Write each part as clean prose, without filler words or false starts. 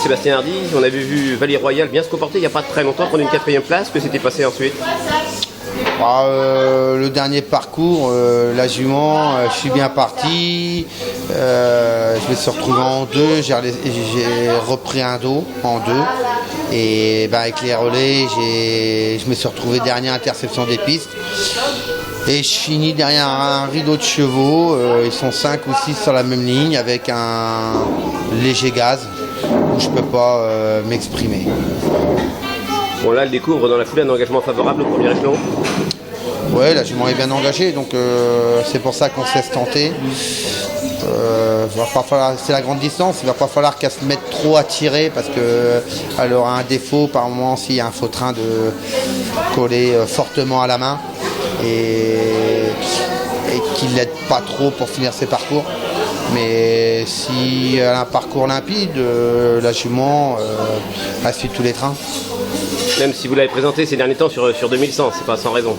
Sébastien Hardy. On avait vu Valie Royale bien se comporter il n'y a pas très longtemps, prendre une 4e place. Que s'était passé ensuite? Le dernier parcours, la jument, je suis bien parti. Je me suis retrouvé en 2, j'ai repris un dos en 2. Et avec les relais, je me suis retrouvé dernier interception des pistes. Et je finis derrière un rideau de chevaux. Ils sont 5 ou 6 sur la même ligne avec un léger gaz où je ne peux pas m'exprimer. Bon, là, elle découvre dans la foulée un engagement favorable au premier échelon. Ouais, la jument est bien engagée, donc c'est pour ça qu'on se laisse tenter. C'est la grande distance, il ne va pas falloir qu'elle se mette trop à tirer parce qu'elle aura un défaut par moment s'il y a un faux train de coller fortement à la main et qu'il ne l'aide pas trop pour finir ses parcours. Mais si elle a un parcours limpide, la jument elle suit tous les trains. Même si vous l'avez présenté ces derniers temps sur 2100, c'est pas sans raison,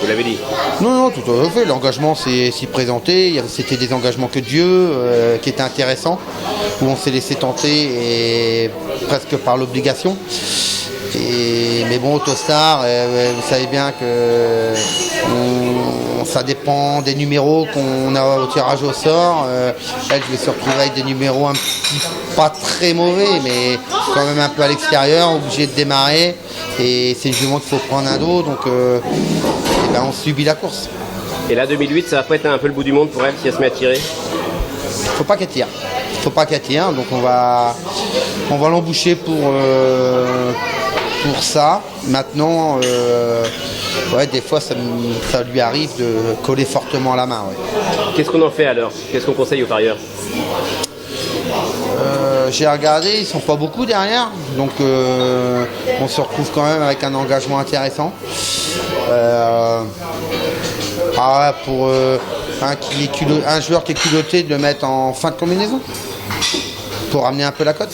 vous l'avez dit. Non, tout à fait, l'engagement s'est présenté, c'était des engagements que Dieu qui étaient intéressants, où on s'est laissé tenter et presque par l'obligation. Mais bon, Autostar, vous savez bien que ça dépend des numéros qu'on a au tirage au sort. Elle, je vais se retrouver avec des numéros un petit, pas très mauvais, mais quand même un peu à l'extérieur, obligé de démarrer. Et c'est une jument qu'il faut prendre un dos, donc on subit la course. Et là, 2008, ça va pas être un peu le bout du monde pour elle si elle se met à tirer? Faut pas qu'elle tire. Faut pas qu'elle tire, donc on va l'emboucher pour ça. Maintenant, des fois ça lui arrive de coller fortement à la main. Ouais. Qu'est-ce qu'on en fait alors? Qu'est-ce qu'on conseille aux parieurs? J'ai regardé, ils sont pas beaucoup derrière, donc on se retrouve quand même avec un engagement intéressant. Pour un joueur qui est culotté, de le mettre en fin de combinaison pour ramener un peu la cote.